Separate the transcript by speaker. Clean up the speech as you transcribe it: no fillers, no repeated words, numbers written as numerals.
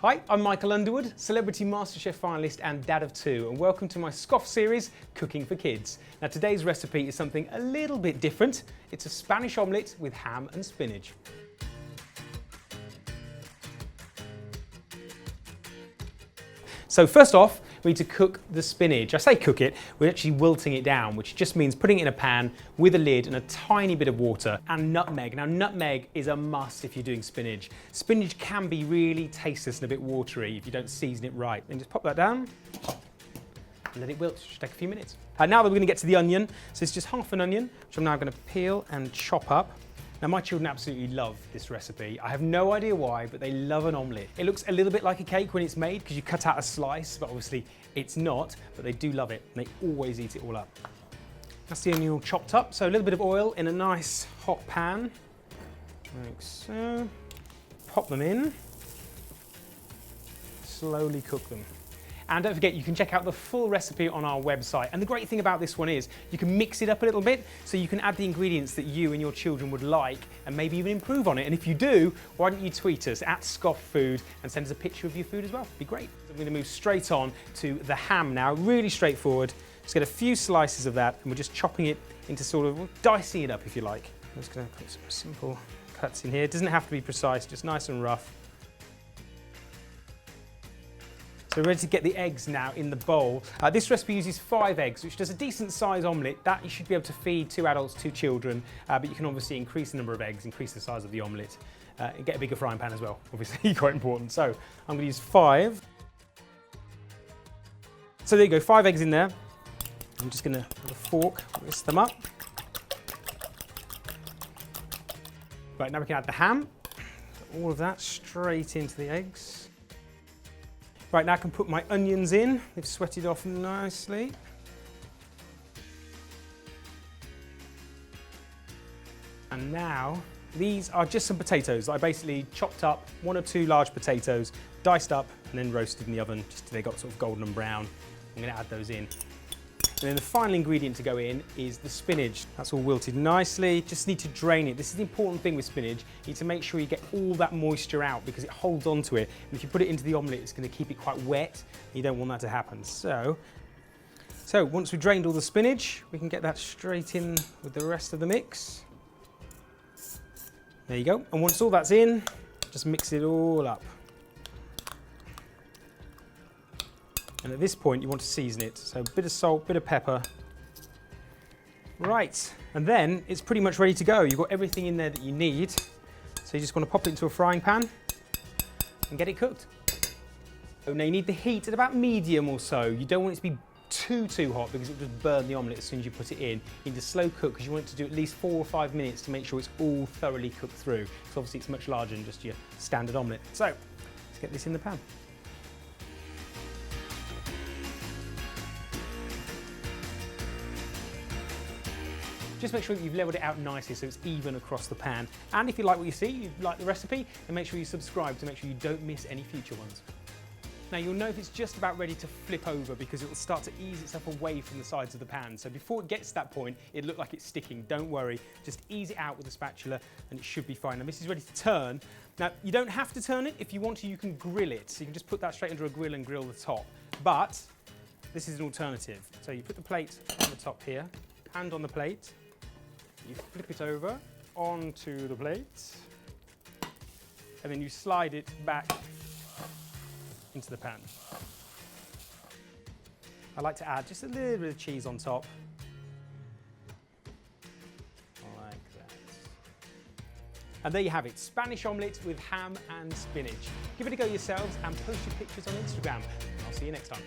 Speaker 1: Hi, I'm Michael Underwood, Celebrity MasterChef finalist and dad of two, and welcome to my Scoff series, Cooking for Kids. Now today's recipe is something a little bit different. It's a Spanish omelette with ham and spinach. So first off, we need to cook the spinach. I say cook it, we're actually wilting it down, which just means putting it in a pan with a lid and a tiny bit of water and nutmeg. Now nutmeg is a must if you're doing spinach. Spinach can be really tasteless and a bit watery if you don't season it right. Then just pop that down and let it wilt. It should take a few minutes. Now that we're going to get to the onion, so it's just half an onion, which I'm now going to peel and chop up. Now my children absolutely love this recipe. I have no idea why, but they love an omelette. It looks a little bit like a cake when it's made because you cut out a slice, but obviously it's not, but they do love it and they always eat it all up. That's the onion all chopped up, so a little bit of oil in a nice hot pan, like so. Pop them in, slowly cook them. And don't forget, you can check out the full recipe on our website. And the great thing about this one is you can mix it up a little bit, so you can add the ingredients that you and your children would like and maybe even improve on it. And if you do, why don't you tweet us at Scoff Food and send us a picture of your food as well? It'd be great. I'm going to move straight on to the ham now, really straightforward. Just get a few slices of that and we're just chopping it into sort of, dicing it up if you like. I'm just going to put some simple cuts in here. It doesn't have to be precise, just nice and rough. So we're ready to get the eggs now in the bowl. This recipe uses 5 eggs, which does a decent size omelette. That you should be able to feed 2 adults, 2 children, but you can obviously increase the number of eggs, increase the size of the omelette, and get a bigger frying pan as well, obviously quite important. So I'm gonna use 5. So there you go, 5 eggs in there. I'm just gonna, with a fork, whisk them up. Right, now we can add the ham. All of that straight into the eggs. Right, now I can put my onions in. They've sweated off nicely. And now, these are just some potatoes. I basically chopped up 1 or 2 large potatoes, diced up, and then roasted in the oven just till they got sort of golden and brown. I'm gonna add those in. And then the final ingredient to go in is the spinach. That's all wilted nicely. Just need to drain it. This is the important thing with spinach. You need to make sure you get all that moisture out because it holds onto it. And if you put it into the omelette, it's going to keep it quite wet. You don't want that to happen. So once we've drained all the spinach, we can get that straight in with the rest of the mix. There you go. And once all that's in, just mix it all up. And at this point, you want to season it. So a bit of salt, bit of pepper. Right, and then it's pretty much ready to go. You've got everything in there that you need. So you just want to pop it into a frying pan and get it cooked. Oh, now you need the heat at about medium or so. You don't want it to be too hot because it will just burn the omelette as soon as you put it in. You need to slow cook because you want it to do at least 4 or 5 minutes to make sure it's all thoroughly cooked through. So obviously it's much larger than just your standard omelette. So let's get this in the pan. Just make sure that you've leveled it out nicely so it's even across the pan. And if you like what you see, you like the recipe, then make sure you subscribe to make sure you don't miss any future ones. Now you'll know if it's just about ready to flip over because it will start to ease itself away from the sides of the pan. So before it gets to that point, it'll look like it's sticking. Don't worry, just ease it out with a spatula and it should be fine. Now this is ready to turn. Now you don't have to turn it. If you want to, you can grill it. So you can just put that straight under a grill and grill the top. But this is an alternative. So you put the plate on the top here, hand on the plate, you flip it over onto the plate, and then you slide it back into the pan. I like to add just a little bit of cheese on top, like that. And there you have it, Spanish omelette with ham and spinach. Give it a go yourselves and post your pictures on Instagram. I'll see you next time.